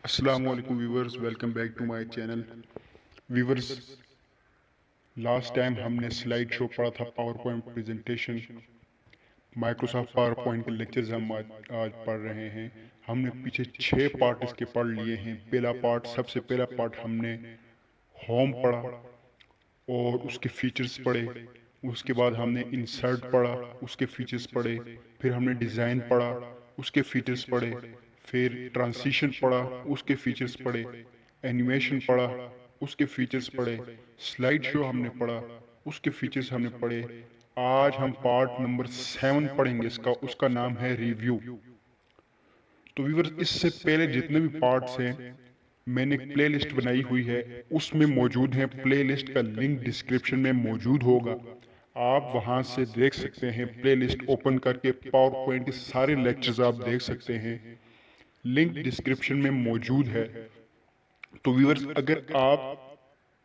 अस्सलाम वालेकुम viewers, welcome back to my channel. Viewers, last time हमने स्लाइड शो पढ़ा था, power point presentation. Microsoft power point के लेक्चर्स हम आज पढ़ रहे हैं। हमने पीछे 6 पार्ट इसके पढ़ लिए हैं। सबसे पहला पार्ट हमने होम पढ़ा और उसके फीचर्स पढ़े। उसके बाद हमने इंसर्ट पढ़ा, उसके फीचर्स पढ़े। फिर हमने डिज़ाइन पढ़ा, उसके फीचर्स पढ़े। फिर ट्रांसिशन पढ़ा, उसके फीचर्स पढ़े। एनिमेशन पढ़ा, उसके फीचर्स पढ़े। स्लाइड शो हमने पढ़ा, उसके फीचर्स हमने पढ़े। आज हम पार्ट नंबर 7 पढ़ेंगे। इसका उसका नाम है रिव्यू। तो व्यूअर्स, इससे पहले जितने भी पार्ट्स हैं मैंने एक प्लेलिस्ट बनाई हुई है, उसमें मौजूद है। प्लेलिस्ट का लिंक डिस्क्रिप्शन में मौजूद होगा, आप वहां से देख सकते हैं। प्लेलिस्ट ओपन करके पावर पॉइंट के सारे लेक्चर्स आप देख सकते हैं। लिंक डिस्क्रिप्शन में मौजूद है। तो व्यूअर्स, अगर आप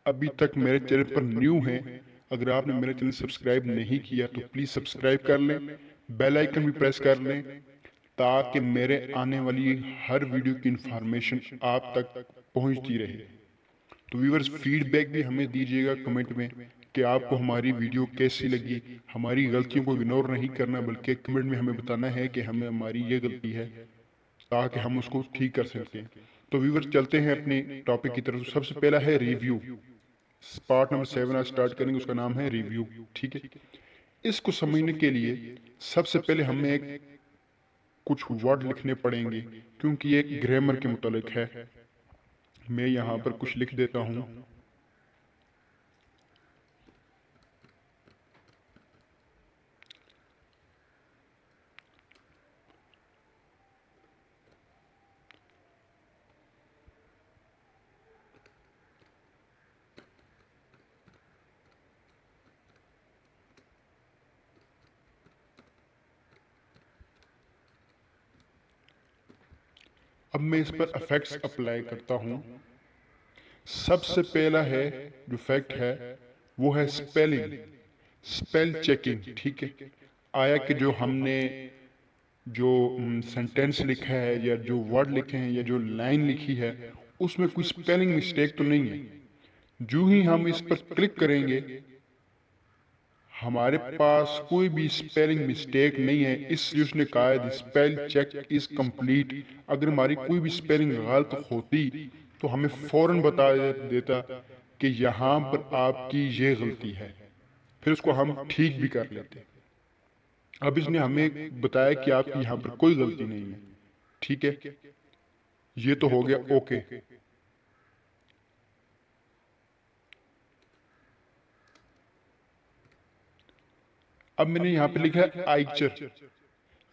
अभी तक मेरे चैनल पर न्यू हैं, अगर आपने मेरा चैनल सब्सक्राइब नहीं किया तो प्लीज़ सब्सक्राइब कर लें, बेल आइकन भी प्रेस कर लें, ताकि मेरे आने वाली हर वीडियो की इंफॉर्मेशन आप तक पहुंचती रहे। तो व्यूअर्स, फीडबैक भी हमें दीजिएगा कमेंट में कि आपको हमारी वीडियो कैसी लगी। हमारी गलतियों को इग्नोर नहीं करना, बल्कि कमेंट में हमें बताना है कि हमें हमारी ये गलती है, ताकि हम उसको ठीक कर सकते हैं। तो व्यूअर्स, चलते हैं अपने टॉपिक की तरफ। सबसे पहला है रिव्यू। पार्ट नंबर 7 आज स्टार्ट करेंगे, उसका नाम है रिव्यू। ठीक है। इसको समझने के लिए सबसे पहले हमें कुछ वर्ड लिखने पड़ेंगे, क्योंकि ये ग्रामर के मुतालिक है। मैं यहाँ पर कुछ लिख देता हूँ। अब मैं इस पर इफेक्ट्स अप्लाई करता हूँ। सबसे पहला है जो फैक्ट है, वो है स्पेलिंग, स्पेल चेकिंग। ठीक है। आया कि जो हमने जो सेंटेंस लिखा है, या जो वर्ड लिखे हैं, या जो लाइन लिखी है, उसमें कोई स्पेलिंग मिस्टेक तो नहीं है। जो ही हम इस पर क्लिक करेंगे, हमारे पास कोई भी स्पेलिंग मिस्टेक नहीं है। इसलिए उसने कहा है स्पेल चेक इज कंप्लीट। अगर हमारी कोई भी स्पेलिंग गलत होती तो हमें फौरन बता देता कि यहाँ पर आपकी ये गलती है, फिर उसको हम ठीक भी कर लेते। अब इसने हमें बताया कि आपकी यहाँ पर कोई गलती नहीं है। ठीक है, ये तो हो गया ओके। अब मैंने यहाँ पे लिखा है आइचर,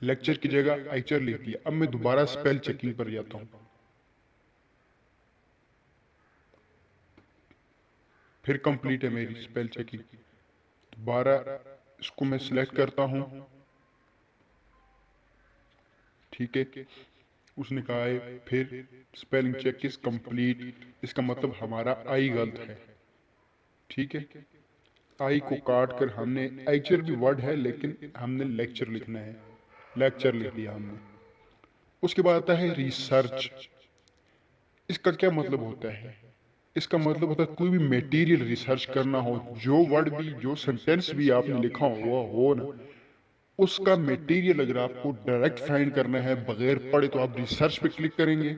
लेक्चर की जगह आइचर लिख दिया। अब मैं दोबारा स्पेल चेकिंग पर जाता हूँ। फिर कंप्लीट है मेरी स्पेल चेकिंग। दोबारा इसको मैं सिलेक्ट करता हूँ। ठीक है, उसने कहा है फिर स्पेलिंग चेक इज कंप्लीट। इसका मतलब हमारा आई गलत है। ठीक है, आई को काट कर हमने, आइचर भी वर्ड है लेकिन हमने लेक्चर लिखना है, लेक्चर लिख दिया हमने। उसके बाद आता है रिसर्च। इसका क्या मतलब होता है? इसका मतलब होता है कोई भी मटेरियल रिसर्च करना हो, जो वर्ड भी, जो सेंटेंस भी आपने लिखा हुआ हो ना, उसका मटेरियल अगर आपको डायरेक्ट फाइंड करना है बगैर पढ़े, तो आप रिसर्च पे क्लिक करेंगे।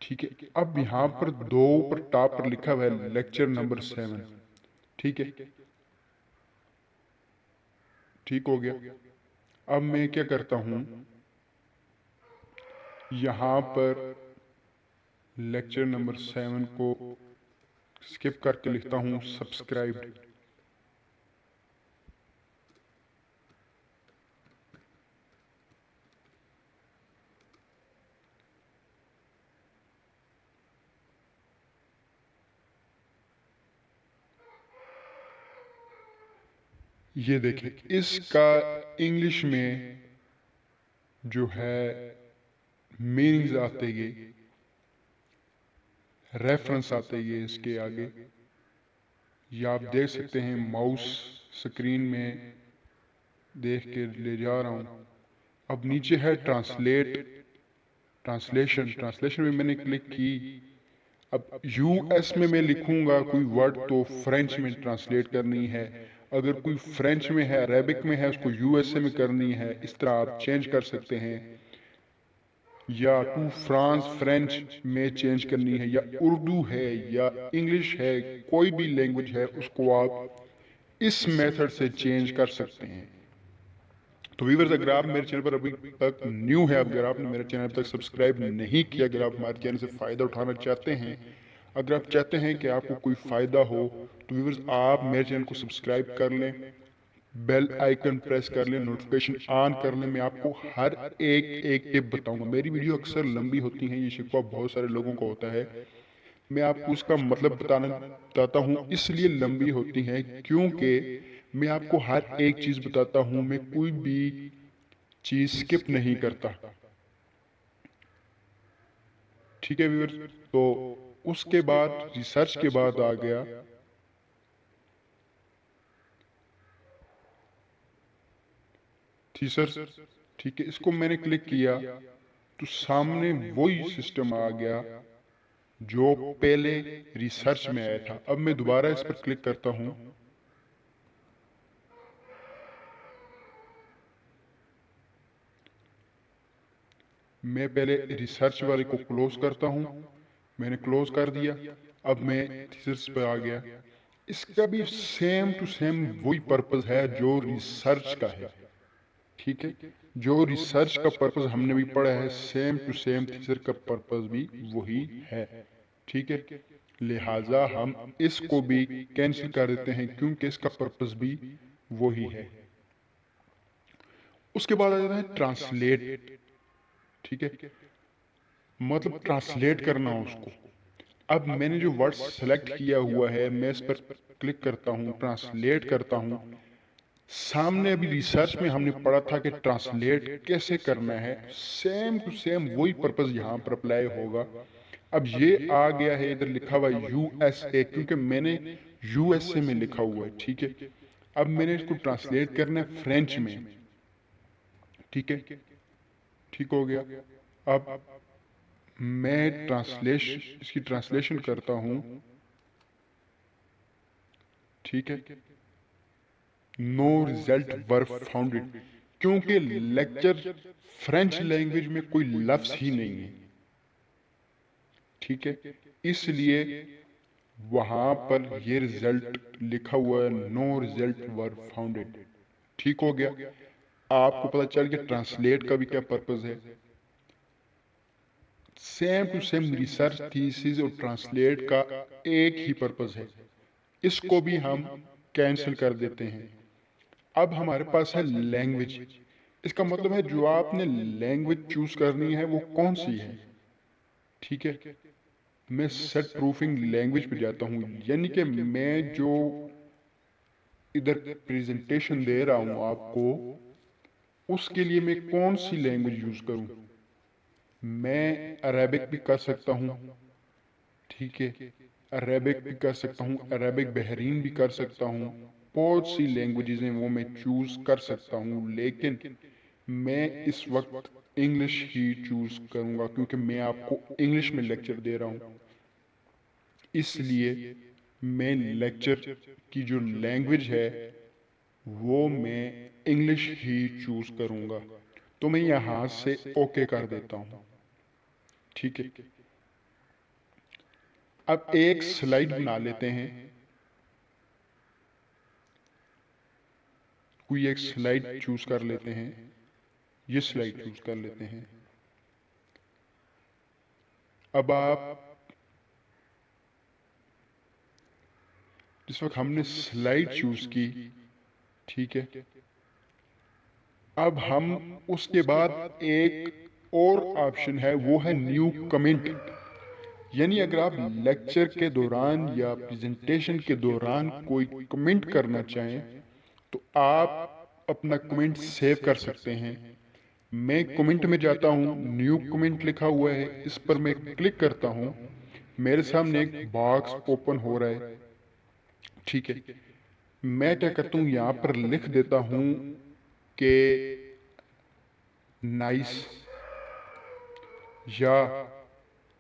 ठीक है। अब यहाँ पर दो ऊपर टॉप पर लिखा हुआ है लेक्चर नंबर 7। ठीक है, ठीक हो गया। अब मैं क्या करता हूँ, यहाँ पर लेक्चर नंबर 7 को स्किप करके लिखता हूँ सब्सक्राइब्ड। ये देखें, इसका इंग्लिश में जो है मीनिंग्स आते गए, रेफरेंस आते गए इसके आगे। ये आप देख सकते हैं, माउस स्क्रीन में देख के ले जा रहा हूँ। अब नीचे है ट्रांसलेट, ट्रांसलेशन में मैंने क्लिक की। अब यूएस में मैं लिखूंगा कोई वर्ड तो फ्रेंच में ट्रांसलेट करनी है, अगर कोई फ्रेंच में है, अरेबिक में है, उसको यूएसए में करनी है। इस तरह आप चेंज कर सकते हैं, या टू फ्रांस फ्रेंच में चेंज करनी है, या उर्दू है या इंग्लिश है, कोई भी लैंग्वेज है उसको आप इस मेथड से चेंज कर सकते हैं। तो व्यूअर्स, अगर आप मेरे चैनल पर अभी तक न्यू है, अगर आपने मेरा चैनल अभी तक सब्सक्राइब नहीं किया, अगर आप हमारे चैनल से फ़ायदा उठाना चाहते हैं, अगर आप चाहते हैं कि आपको कोई फ़ायदा हो, तो व्यूअर्स आप मेरे चैनल को सब्सक्राइब कर लें, बेल आइकन प्रेस कर लें, नोटिफिकेशन ऑन कर लें। मैं आपको हर एक टिप बताऊंगा। मेरी वीडियो अक्सर लंबी होती हैं, ये शिकवा बहुत सारे लोगों को होता है। मैं आपको उसका मतलब बताना चाहता हूँ, इसलिए लंबी होती हैं क्योंकि मैं आपको हर एक चीज़ बताता हूँ, मैं कोई भी चीज़ स्किप नहीं करता। ठीक है व्यूअर्स, तो उसके बाद रिसर्च के बाद आ गया थीसर। ठीक है, इसको मैंने क्लिक किया तो सामने वही सिस्टम आ गया जो पहले रिसर्च में आया था। अब मैं दोबारा इस पर क्लिक करता हूं। मैं पहले रिसर्च वाले को क्लोज करता हूं। मैंने क्लोज कर दिया। अब मैं थीसिस पे आ गया। इसका भी सेम टू सेम वही पर्पस है जो रिसर्च का है। ठीक है, जो रिसर्च का पर्पस हमने भी पढ़ा है, सेम टू सेम थीसिस का पर्पस भी वही है। ठीक है, लिहाजा हम इसको भी कैंसिल कर देते हैं क्योंकि इसका पर्पस भी वही है। उसके बाद आ जाता है ट्रांसलेट। ठीक है, मतलब ट्रांसलेट करना उसको। अब मैंने जो वर्ड सेलेक्ट किया हुआ है, मैं इस पर क्लिक करता हूँ, ट्रांसलेट करता हूँ। सामने अभी रिसर्च में हमने पढ़ा था कि ट्रांसलेट कैसे करना है, सेम टू सेम वही पर्पस यहाँ पर अप्लाई होगा। अब ये आ गया है, इधर लिखा हुआ है यूएसए, क्योंकि मैंने यूएसए में लिखा हुआ है। ठीक है, अब मैंने इसको ट्रांसलेट करना है फ्रेंच में। ठीक है, ठीक हो गया। अब मैं इसकी ट्रांसलेशन करता हूं। ठीक है, नो रिजल्ट वर फाउंडेड, क्योंकि लेक्चर फ्रेंच लैंग्वेज में कोई लफ्ज ही नहीं है। ठीक है, इसलिए वहां पर ये रिजल्ट लिखा हुआ है, नो रिजल्ट वर फाउंडेड। ठीक हो गया। आपको पता चल गया ट्रांसलेट का भी क्या पर्पस है। Same to same research thesis और ट्रांसलेट का एक ही पर्पस है। इसको भी हम कैंसिल कर देते हैं। अब हमारे पास है लैंग्वेज। इसका मतलब है जो आपने लैंग्वेज चूज करनी है वो कौन सी है। ठीक है, मैं सेट प्रूफिंग लैंग्वेज पे जाता हूँ, यानी कि मैं जो इधर प्रेजेंटेशन दे रहा हूँ आपको, उसके लिए मैं कौन सी लैंग्वेज यूज करूँ। मैं अरेबिक भी कर सकता हूँ। ठीक है, अरेबिक भी कर सकता हूँ, अरेबिक बहरीन भी कर सकता हूँ। बहुत सी लैंग्वेजेस हैं वो मैं चूज कर सकता हूँ, लेकिन मैं इस वक्त इंग्लिश ही चूज करूंगा क्योंकि मैं आपको इंग्लिश में लेक्चर दे रहा हूँ। इसलिए मैं लेक्चर की जो लैंग्वेज है वो मैं इंग्लिश ही चूज करूंगा। तो मैं यहां से ओके कर देता हूं। ठीक है, अब एक स्लाइड बना लेते हैं। कोई एक स्लाइड चूज कर लेते हैं। ये स्लाइड चूज कर लेते हैं। अब आप, जिस वक्त हमने स्लाइड चूज की, ठीक है, अब हम उसके बाद एक और ऑप्शन है, वो है न्यू कमेंट। यानी अगर आप लेक्चर के दौरान या प्रेजेंटेशन के दौरान कोई कमेंट करना चाहें तो आप अपना कमेंट सेव कर सकते हैं। मैं कमेंट में जाता हूं, न्यू कमेंट लिखा हुआ है, इस पर मैं क्लिक करता हूं। मेरे सामने एक बॉक्स ओपन हो रहा है। ठीक है, मैं क्या करता हूं, यहां पर लिख देता हूं कि नाइस। या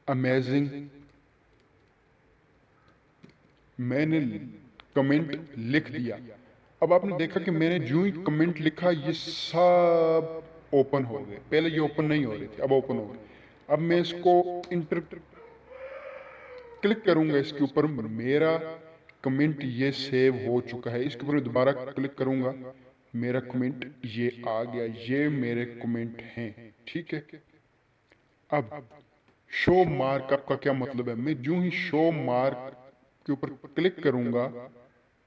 अमेजिंग, मैंने कमेंट लिख दिया। अब आपने देखा कि मैंने जो ही कमेंट लिखा ये सब ओपन हो गए। पहले ये ओपन नहीं हो रहे थे, अब ओपन हो गए। अब मैं इसको इंटर क्लिक करूंगा इसके ऊपर, मेरा कमेंट ये सेव हो चुका है। इसके ऊपर मैं दोबारा क्लिक करूंगा, मेरा कमेंट ये आ गया, ये मेरे कमेंट हैं। ठीक है, अब शो मार्कअप का क्या मतलब है? मैं जो ही शो मार्क के ऊपर क्लिक करूंगा,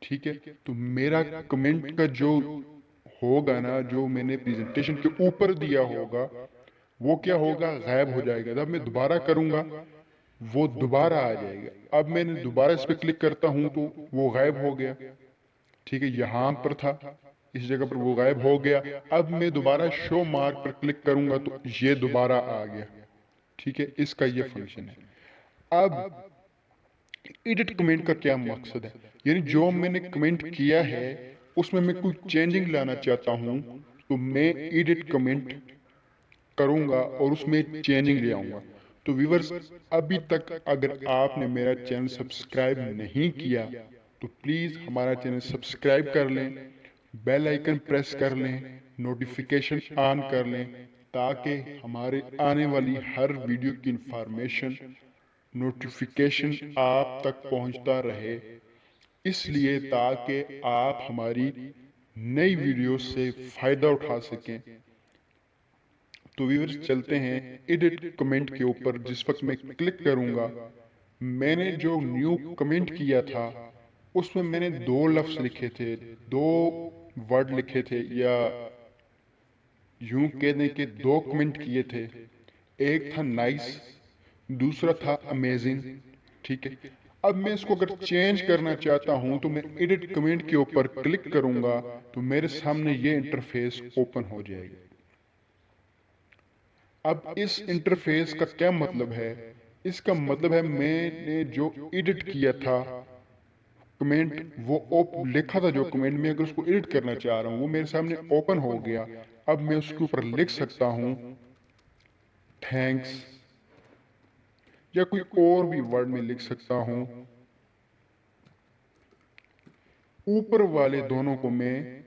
ठीक है, तो मेरा कमेंट का जो होगा ना, जो मैंने प्रेजेंटेशन के ऊपर दिया होगा, वो क्या होगा, गायब हो जाएगा। जब मैं दोबारा करूंगा वो दोबारा आ जाएगा। अब मैंने दोबारा इस पर क्लिक करता हूं तो वो गायब हो गया। ठीक है, यहां पर था, इस जगह पर वो गायब हो गया। अब मैं दोबारा शो मार्क पर क्लिक करूंगा तो ये दोबारा आ गया। ठीक है, इसका ये फंक्शन है। अब एडिट कमेंट का क्या मकसद है? यानी जो मैंने कमेंट किया है उसमें मैं कोई चेंजिंग लाना चाहता हूं तो मैं एडिट कमेंट करूंगा और उसमें चेंजिंग ले आऊंगा। तो व्यूवर्स, अभी तक अगर आपने मेरा चैनल सब्सक्राइब नहीं किया तो प्लीज हमारा चैनल सब्सक्राइब कर लें, बेल आइकन प्रेस कर लें, नोटिफिकेशन ऑन कर लें, ताकि हमारे आने वाली हर वीडियो की इंफॉर्मेशन, नोटिफिकेशन आप तक पहुंचता रहे। इसलिए ताकि आप हमारी नई वीडियो से फायदा उठा सकें। तो व्यूअर्स, चलते हैं एडिट कमेंट के ऊपर। जिस वक्त मैं क्लिक करूंगा, मैंने जो न्यू कमेंट किया था उसमें मैंने दो लफ्ज लिखे थे, दो वर्ड लिखे थे, या यूं कह दें कि दो कमेंट किए थे। एक था नाइस, दूसरा था अमेजिंग। ठीक है, अब मैं इसको अगर चेंज करना चाहता हूं तो मैं एडिट कमेंट के ऊपर क्लिक करूंगा तो मेरे सामने ये इंटरफेस ओपन हो जाएगा। अब इस इंटरफेस का क्या मतलब है? इसका मतलब है मैंने जो एडिट किया था कमेंट, वो लिखा था जो कमेंट, में अगर उसको एडिट करना चाह रहा हूं वो मेरे सामने ओपन हो गया। अब मैं उसके ऊपर लिख सकता हूं थैंक्स, या कोई और भी वर्ड में लिख सकता हूं। ऊपर वाले दोनों को मैं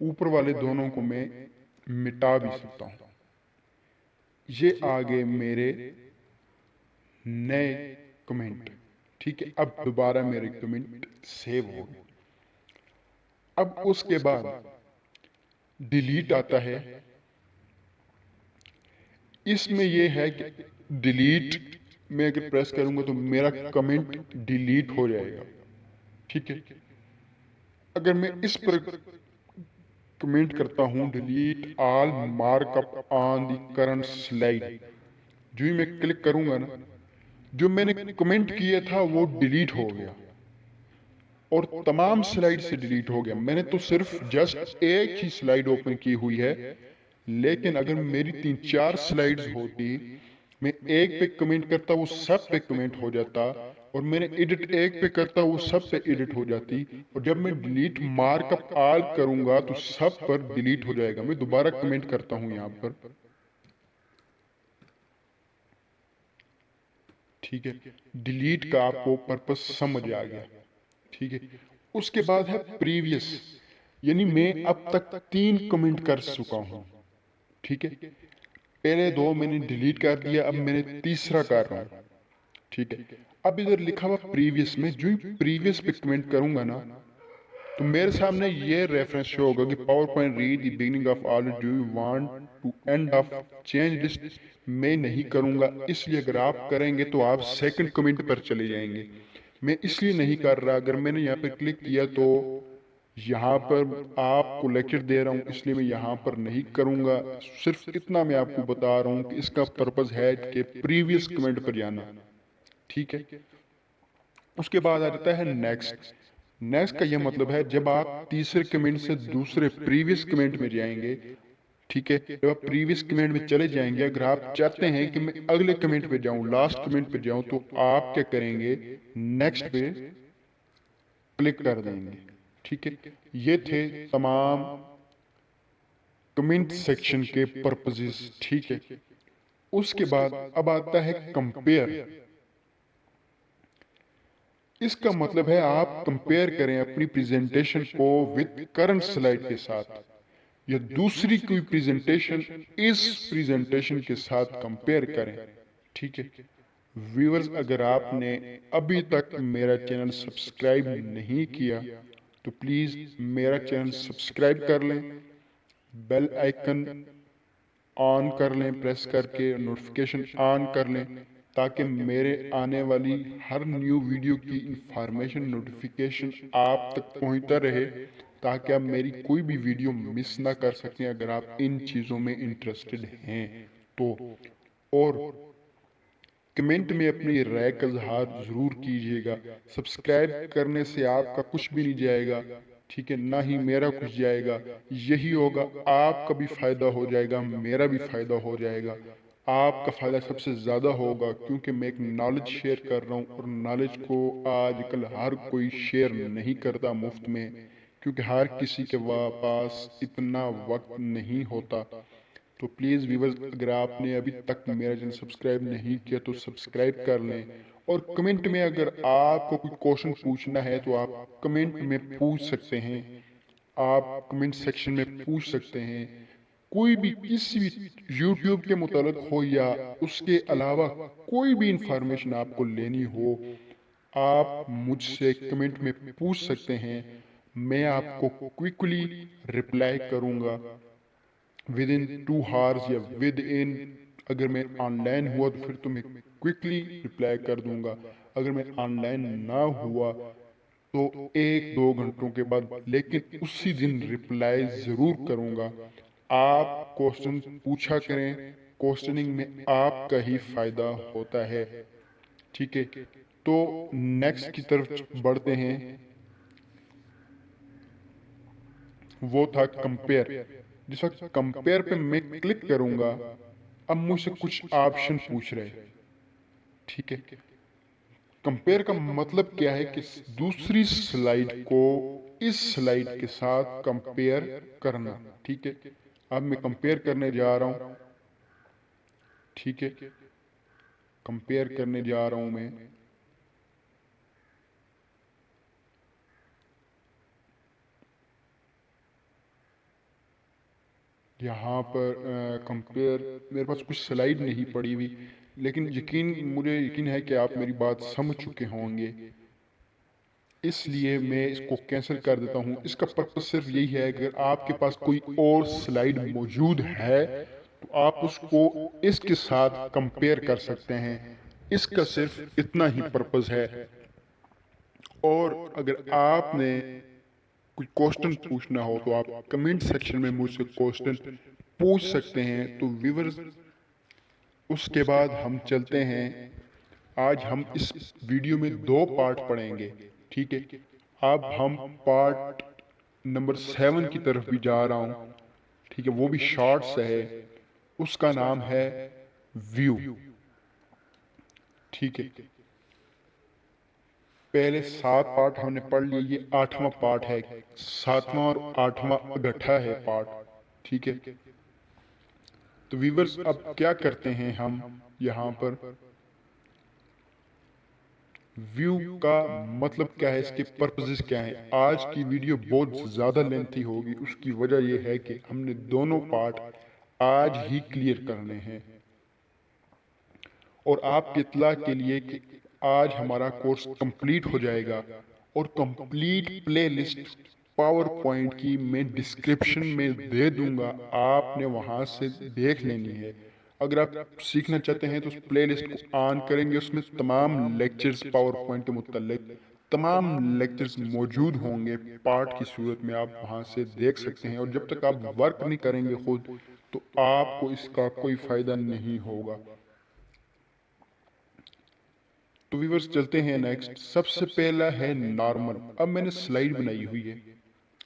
ऊपर वाले दोनों को मैं मिटा भी सकता हूं। ये आ गए मेरे नए कमेंट। ठीक है, अब दोबारा मेरे कमेंट सेव हो गए। अब उसके बाद डिलीट आता है। इसमें यह है कि डिलीट में अगर प्रेस करूंगा तो मेरा कमेंट डिलीट हो जाएगा। ठीक है, अगर मैं इस पर कमेंट करता हूं delete all markup on the current slide, जो ही मैं क्लिक करूंगा ना, जो मैंने कमेंट किया था वो डिलीट हो गया और तमाम स्लाइड से डिलीट हो गया। मैंने तो सिर्फ जस्ट एक ही स्लाइड ओपन की हुई है, लेकिन अगर मेरी 3-4 स्लाइड्स होती, मैं एक पे कमेंट करता वो सब पे कमेंट हो जाता, और मैंने एडिट एक पे करता वो सब पे एडिट हो जाती, और जब मैं डिलीट मार्कअप ऑल करूंगा तो सब पर डिलीट हो जाएगा। मैं दोबारा कमेंट करता हूं यहां पर। ठीक है, डिलीट का आपको पर्पस समझ आ गया। ठीक है, उसके बाद है प्रीवियस, यानी मैं अब तक 3 कमेंट कर चुका हूं। ठीक है, पहले 2 मैंने डिलीट कर दिया, अब मैंने तीसरा कर रहा हूं। ठीक है, अब इधर लिखा हुआ प्रीवियस में, जो ही प्रीवियस पे कमेंट करूंगा ना, तो मेरे सामने ये रेफरेंस शो होगा कि power point read the beginning of all, do you want to end of change list. मैं नहीं करूंगा, इसलिए अगर आप करेंगे तो आप सेकंड कमेंट पर चले जाएंगे। मैं इसलिए नहीं कर रहा, अगर मैंने यहाँ पे क्लिक किया तो यहाँ पर आपको लेक्चर दे रहा हूँ, इसलिए मैं यहाँ पर नहीं करूंगा। सिर्फ इतना मैं आपको बता रहा हूँ कि इसका पर्पस है कि प्रीवियस कमेंट पर जाना। ठीक है, उसके बाद आ जाता है नेक्स्ट। नेक्स्ट का यह मतलब है जब आप तीसरे कमेंट से दूसरे प्रीवियस कमेंट में जाएंगे। ठीक है, जब आप प्रीवियस कमेंट में चले जाएंगे, अगर आप चाहते हैं कि मैं अगले कमेंट पे जाऊं, लास्ट कमेंट पे जाऊं, तो आप क्या करेंगे, नेक्स्ट पे क्लिक कर देंगे। ठीक है, ये थे तमाम कमेंट सेक्शन के पर्पसेस, ठीक है। उसके बाद अब आता है कंपेयर। इसका मतलब है आप कंपेयर करें अपनी प्रेजेंटेशन को विद करंट स्लाइड के साथ, या दूसरी कोई प्रेजेंटेशन इस प्रेजेंटेशन के साथ कंपेयर करें, ठीक है। व्यूअर्स, अगर आपने अभी तक मेरा चैनल सब्सक्राइब नहीं किया तो प्लीज मेरा चैनल सब्सक्राइब कर लें, बेल आइकन ऑन कर लें, प्रेस करके नोटिफिकेशन ऑन कर लें, ताकि मेरे आने वाली हर न्यू वीडियो की इंफॉर्मेशन नोटिफिकेशन आप तक पहुंचता रहे, ताकि आप मेरी कोई भी वीडियो मिस ना कर सकें अगर आप इन चीज़ों में इंटरेस्टेड हैं तो। और कमेंट में अपनी राय का इजहार जरूर कीजिएगा। सब्सक्राइब करने से आपका कुछ भी नहीं जाएगा, ठीक है, ना ही मेरा कुछ जाएगा। यही होगा, आपका भी फायदा हो जाएगा, मेरा भी फायदा हो जाएगा। आपका फायदा सबसे ज्यादा होगा क्योंकि मैं एक नॉलेज शेयर कर रहा हूँ, और नॉलेज को आजकल हर कोई शेयर नहीं करता मुफ्त में, क्योंकि हर किसी के पास इतना वक्त नहीं होता। तो प्लीज़ व्यूवर्स, अगर आपने अभी तक मेरा चैनल सब्सक्राइब नहीं किया तो सब्सक्राइब कर लें। और कमेंट में अगर आपको कोई क्वेश्चन पूछना है तो आप कमेंट में पूछ सकते हैं, आप कमेंट सेक्शन में पूछ सकते हैं। कोई भी किसी भी यूट्यूब के मुतालिक हो या उसके अलावा कोई भी इंफॉर्मेशन आपको लेनी हो, आप मुझसे कमेंट में पूछ सकते हैं। मैं आपको क्विकली रिप्लाई करूंगा विद इन 2 आवर्स, या विद इन, अगर मैं ऑनलाइन हुआ तो फिर तो मैं क्विकली रिप्लाई कर दूंगा। अगर मैं ऑनलाइन ना हुआ तो 1-2 घंटों के बाद, लेकिन उसी दिन रिप्लाई जरूर करूंगा। आप क्वेश्चन पूछा करें, क्वेश्चनिंग में आपका ही फायदा होता है, ठीक है। तो नेक्स्ट की तरफ बढ़ते हैं। वो था कंपेयर। जिस वक्त कंपेयर पे मैं क्लिक करूंगा, अब मुझसे कुछ ऑप्शन पूछ रहे हैं, ठीक है। कंपेयर का मतलब क्या है कि दूसरी स्लाइड को इस स्लाइड के साथ कंपेयर करना, ठीक है। अब मैं कंपेयर करने जा रहा हूं, ठीक है, कंपेयर करने जा रहा हूं मैं। यहाँ पर कंपेयर, मेरे पास कुछ स्लाइड नहीं पड़ी हुई, लेकिन मुझे यकीन है कि आप मेरी बात समझ चुके होंगे, इसलिए मैं इसको कैंसिल कर देता हूँ। इसका पर्पस सिर्फ यही है, अगर आपके पास कोई और स्लाइड मौजूद है तो आप उसको इसके साथ कंपेयर कर सकते हैं। इसका सिर्फ इतना ही पर्पस है। और अगर आपने कोई क्वेश्चन पूछना हो तो आप कमेंट सेक्शन में मुझसे क्वेश्चन पूछ सकते हैं। तो व्यूअर्स, उसके बाद हम चलते हैं। आज हम इस वीडियो में 2 पार्ट पढ़ेंगे, ठीक है। अब हम पार्ट नंबर 7 की तरफ भी जा रहा हूं, ठीक है। वो भी शॉर्ट्स है, उसका नाम है व्यू, ठीक है। पहले 7 पार्ट हमने पढ़ लिए, ये 8वां पार्ट है। 7वां और 8वां इकट्ठा है पार्ट, ठीक है। तो व्यूअर्स, अब क्या करते हैं हम यहाँ पर, व्यू का मतलब क्या है, इसके पर्पसेस क्या है। आज की वीडियो बहुत ज़्यादा लेंथी होगी, उसकी वजह यह है कि हमने दोनों पार्ट आज ही क्लियर करने हैं। और आपकी इत्तला के लिए कि आज हमारा कोर्स कंप्लीट हो जाएगा, और कंप्लीट प्लेलिस्ट पावर पॉइंट की मैं डिस्क्रिप्शन में दे दूंगा, आपने वहां से देख लेनी है। अगर आप सीखना चाहते हैं तो उस प्लेलिस्ट को ऑन करेंगे, उसमें तमाम लेक्चर्स पावर पॉइंट के मुतालिक तमाम लेक्चर्स मौजूद होंगे पार्ट की सूरत में, आप वहां से देख सकते हैं। और जब तक आप वर्क नहीं करेंगे खुद, तो आपको इसका कोई फायदा नहीं होगा। तो व्यूअर्स, चलते हैं नेक्स्ट। सबसे पहला है नॉर्मल। अब मैंने स्लाइड बनाई हुई है,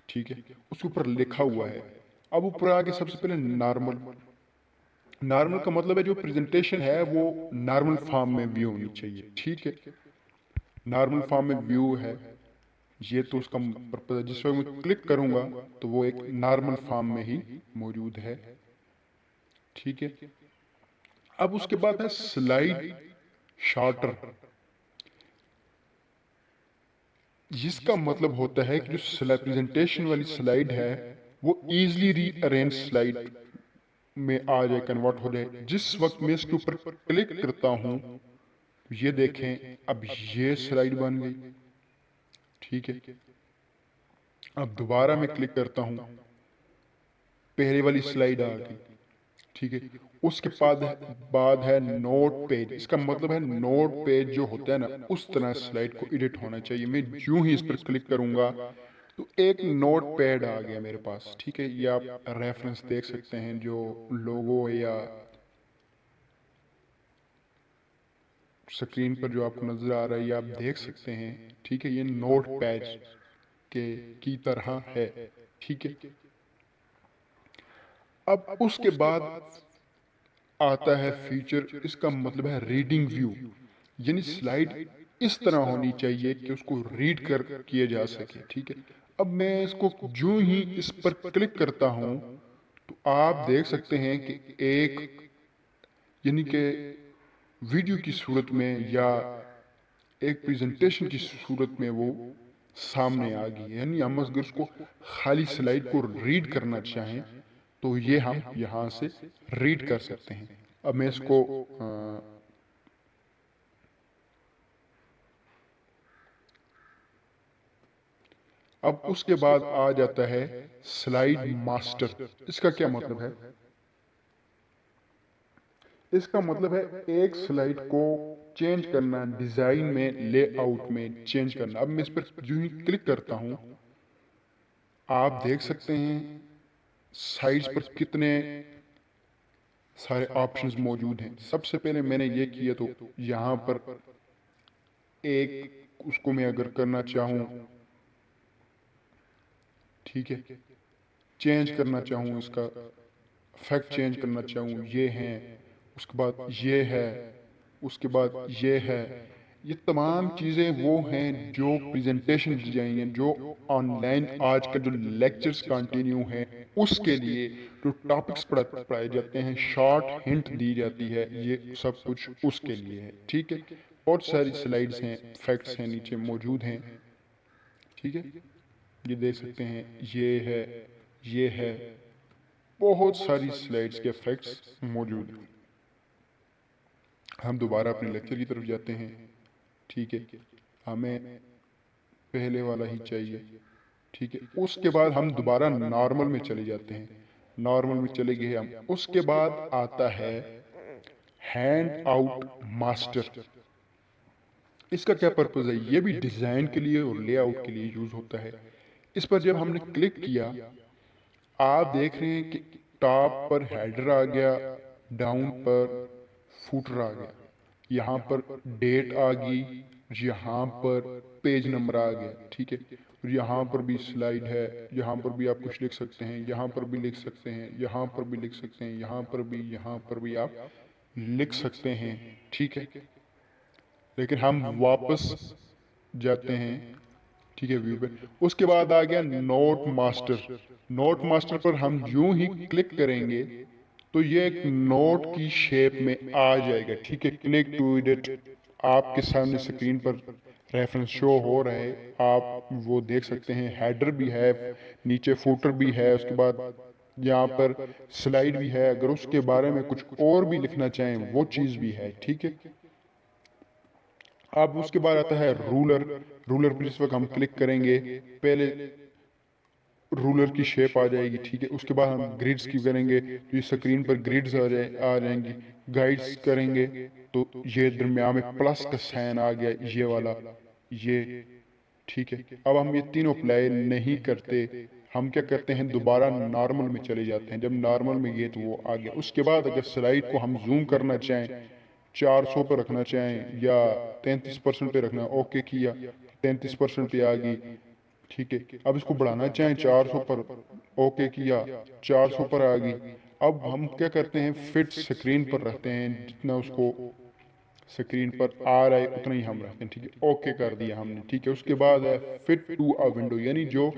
ठीक है, उसके ऊपर लिखा हुआ है। अब ऊपर आगे सबसे पहले नॉर्मल। नॉर्मल का मतलब है जो प्रेजेंटेशन है वो नॉर्मल फॉर्म में व्यू होनी चाहिए, ठीक है। नॉर्मल फॉर्म में व्यू है, ये तो उसका पर्पज है। जिस वक्त मैं क्लिक करूंगा तो वो एक नॉर्मल फॉर्म में ही मौजूद है, ठीक है। अब उसके बाद है स्लाइड शॉर्टर, जिसका मतलब होता है कि जो प्रेजेंटेशन वाली स्लाइड है वो इजीली रीअरेंज स्लाइड में आ जाए, कन्वर्ट हो जाए। जिस वक्त मैं इसके ऊपर क्लिक करता हूं, ये देखें अब ये स्लाइड बन गई, ठीक है। अब दोबारा मैं क्लिक करता हूं, पहले वाली स्लाइड आ गई, ठीक है। उसके बाद है नोट पेज। इसका मतलब है नोट पेज जो होता है ना, उस तरह स्लाइड को एडिट होना चाहिए। मैं यूं ही इस पर क्लिक करूंगा तो एक नोट पैड आ गया मेरे पास, ठीक है। ये आप रेफरेंस देख सकते हैं, जो लोगो या स्क्रीन पर जो आपको नजर आ रहा है ये आप देख सकते हैं, ठीक है। ये नोट पैड के की तरह है, ठीक है। अब उसके बाद आता है फीचर, इसका मतलब है रीडिंग व्यू, यानी स्लाइड इस तरह होनी चाहिए कि उसको रीड कर किया जा सके, ठीक है। अब मैं इसको जो ही इस पर क्लिक करता हूं तो आप देख सकते हैं कि एक, यानी कि वीडियो की सूरत में या एक प्रेजेंटेशन की सूरत में वो सामने आ गई है। यानी हम अगर उसको खाली स्लाइड को रीड करना चाहें तो ये हम यहाँ से रीड कर सकते हैं। अब मैं इसको अब उसके बाद आ जाता है स्लाइड मास्टर। इसका क्या मतलब है? इसका मतलब है एक स्लाइड को चेंज करना, डिजाइन में, लेआउट में चेंज करना। अब मैं इस पर जो ही क्लिक करता हूं, आप देख सकते हैं साइड्स पर कितने सारे ऑप्शंस मौजूद हैं। सबसे पहले मैंने ये किया तो यहाँ पर एक, उसको मैं अगर करना चाहूँ, ठीक है, चेंज करना चाहूँ, इसका इफेक्ट चेंज करना चाहूँ, ये हैं, उसके बाद ये है, उसके बाद ये है। ये तमाम चीज़ें वो हैं जो प्रेजेंटेशन दी जाएंगी, जो ऑनलाइन आज का जो लेक्चर्स कंटिन्यू हैं उसके लिए जो टॉपिक्स पढ़ाए जाते हैं, शॉर्ट हिंट दी जाती है, ये सब कुछ उसके लिए है, ठीक है। बहुत सारी स्लाइड्स हैं, फैक्ट्स हैं, नीचे मौजूद हैं, ठीक है। ये देख सकते हैं, ये है, बहुत सारी स्लाइड्स के फैक्ट्स मौजूद हैं। हम दोबारा अपने लेक्चर की तरफ जाते हैं, ठीक है। हमें पहले वाला ही चाहिए, ठीक है। उसके बाद हम दोबारा नॉर्मल में चले जाते हैं, नॉर्मल में चले गए हम। उसके बाद आता है हैंड आउट मास्टर। इसका क्या पर्पज है? ये भी डिजाइन के लिए और लेआउट के लिए यूज होता है। इस पर जब हमने क्लिक किया, आप देख रहे हैं कि टॉप पर हेडर आ गया, डाउन पर फुटर आ गया, यहाँ पर डेट आ गई, यहाँ पर पेज नंबर आ गया, ठीक है। और यहाँ पर भी स्लाइड है, यहाँ पर भी आप कुछ लिख सकते हैं, यहाँ पर भी लिख सकते हैं, यहाँ पर भी लिख सकते हैं, यहाँ पर भी आप लिख सकते हैं, ठीक है। लेकिन हम वापस जाते हैं, ठीक है, व्यू पे। उसके बाद आ गया नोट मास्टर। नोट मास्टर पर हम यूं ही क्लिक करेंगे तो ये एक नोट की शेप में आ जाएगा, ठीक है। क्लिक टू एडिट, आपके सामने स्क्रीन पर रेफरेंस शो हो रहा है, आप वो देख सकते हैं। हेडर भी है, नीचे फुटर भी है, उसके बाद यहाँ पर स्लाइड भी है। अगर उसके बारे में कुछ और भी लिखना चाहें वो चीज़ भी है, ठीक है। अब उसके बाद आता है रूलर। रूलर पर जिस वक्त हम क्लिक करेंगे, पहले रूलर की शेप आ जाएगी, ठीक है। उसके बाद हम ग्रिड्स की करेंगे तो ये स्क्रीन पर ग्रिड्स आ जाएंगी। गाइड्स करेंगे तो ये दरम्यान में प्लस का साइन आ गया, ये वाला, ये, ठीक है। अब हम ये तीनों अप्लाई नहीं करते, हम क्या करते हैं, दोबारा नॉर्मल में चले जाते हैं। जब नॉर्मल में गए तो वो आ गया। उसके बाद अगर स्लाइड को हम जूम करना चाहें, 400 पे रखना चाहें या 33% पे रखना, ओके किया, 33% पे आ गई, ठीक है। अब इसको बढ़ाना चाहें 400 पर, ओके किया, 400 पर आ गई। अब हम क्या करते हैं, फिट स्क्रीन पर रखते हैं, जितना उसको स्क्रीन पर आ रहा है उतना ही हम रखते हैं, ठीक है। ओके कर दिया हमने, ठीक है। उसके बाद है फिट टू अ विंडो, यानी जो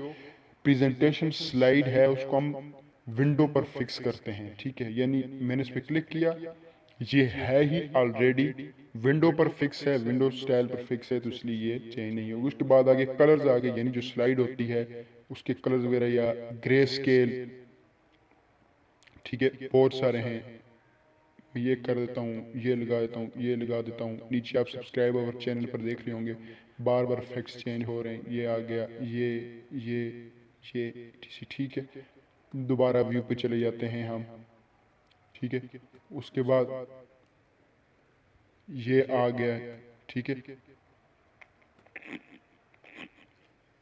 प्रेजेंटेशन स्लाइड है उसको हम विंडो पर फिक्स करते हैं, ठीक है। यानी मैंने इस पर क्लिक किया, ये है ही ऑलरेडी विंडो पर फिक्स है, विंडो स्टाइल पर फिक्स है, तो इसलिए ये चेंज नहीं होगी। उसके बाद आगे कलर्स आ गए, यानी जो स्लाइड होती है उसके कलर्स वगैरह या ग्रे स्केल, ठीक है, बहुत सारे हैं। ये कर देता हूँ, ये लगा देता हूँ, ये लगा देता हूँ। नीचे आप सब्सक्राइब अवर चैनल पर देख रहे होंगे बार बार इफेक्ट्स चेंज हो रहे हैं। ये आ गया, ये ठीक है। दोबारा व्यू पे चले जाते हैं हम, ठीक है। उसके बाद ये आ गया, ठीक है।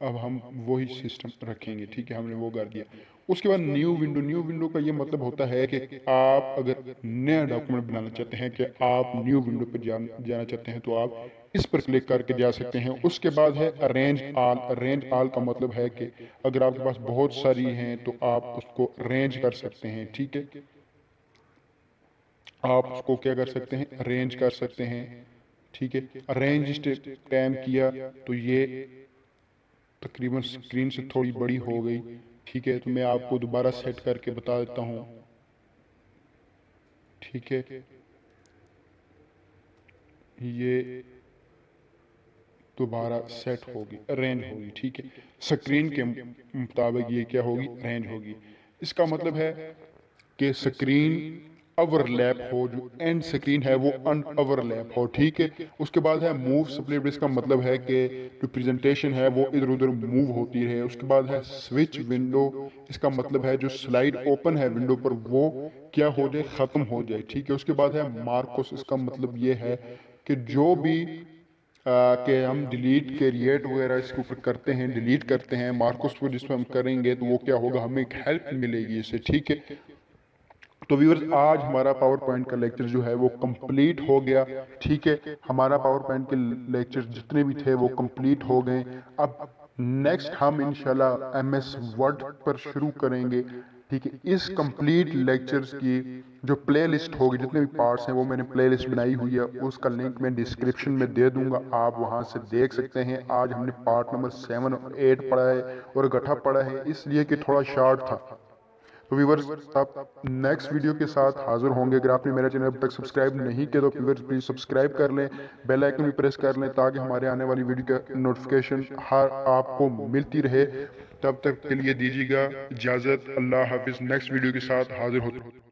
अब हम वही सिस्टम रखेंगे, ठीक है, हमने वो कर दिया। उसके बाद न्यू विंडो, न्यू विंडो का ये मतलब होता है कि आप अगर नया डॉक्यूमेंट बनाना चाहते हैं, कि आप न्यू विंडो पर जाना चाहते हैं, तो आप इस पर क्लिक करके जा सकते हैं। उसके बाद है अरेंज ऑल, अरेंज ऑल का मतलब है कि अगर आपके पास बहुत सारी हैं तो आप उसको अरेंज कर सकते हैं, ठीक है। आप उसको क्या कर सकते हैं, अरेंज कर सकते हैं, ठीक है। अरेंज टाइम किया तो ये तकरीबन स्क्रीन से थोड़ी बड़ी हो गई, ठीक है। तो मैं आपको दोबारा सेट करके बता देता हूँ, ठीक है। ये दोबारा सेट होगी, अरेंज होगी, ठीक है। स्क्रीन के मुताबिक ये क्या होगी, अरेंज होगी। इसका मतलब है कि स्क्रीन ओवरलैप हो, जो एंड स्क्रीन है वो अन ओवरलैप हो, ठीक है। उसके बाद है मूव स्प्लिट, इसका मतलब है कि जो प्रेजेंटेशन है वो इधर उधर मूव होती रहे। उसके बाद है स्विच विंडो, इसका मतलब है जो स्लाइड ओपन है विंडो पर वो क्या हो जाए, खत्म हो जाए, ठीक है। उसके बाद है मार्कोस, इसका मतलब ये है कि जो भी कि हम डिलीट क्रिएट वगैरह इसके ऊपर करते हैं, डिलीट करते हैं मार्कोस को, जिसमें हम करेंगे तो वो क्या होगा, हमें एक हेल्प मिलेगी इससे, ठीक है। तो व्यूअर्स, आज हमारा पावर पॉइंट का लेक्चर जो है वो कंप्लीट हो गया, ठीक है। हमारा पावर पॉइंट के लेक्चर जितने भी थे वो कंप्लीट हो गए। अब नेक्स्ट हम इंशाल्लाह एमएस वर्ड पर शुरू करेंगे, ठीक है। इस कंप्लीट लेक्चर्स की जो प्लेलिस्ट होगी, जितने भी पार्ट्स हैं वो मैंने प्लेलिस्ट बनाई हुई है, उसका लिंक मैं डिस्क्रिप्शन में दे दूंगा, आप वहां से देख सकते हैं। आज हमने पार्ट नंबर 7 और 8 पढ़ा है और गठा पढ़ा है, इसलिए कि थोड़ा शॉर्ट था। तो व्यूवर्स, आप नेक्स्ट वीडियो के साथ हाजिर होंगे। अगर आपने मेरा चैनल अब तक सब्सक्राइब नहीं किया तो व्यूवर्स प्लीज सब्सक्राइब कर लें, बेल आइकन भी प्रेस कर लें, ताकि हमारे आने वाली वीडियो का नोटिफिकेशन हर आपको मिलती रहे। तब तक के लिए दीजिएगा इजाज़त, अल्लाह हाफिज़। नेक्स्ट वीडियो के साथ हाजिर होते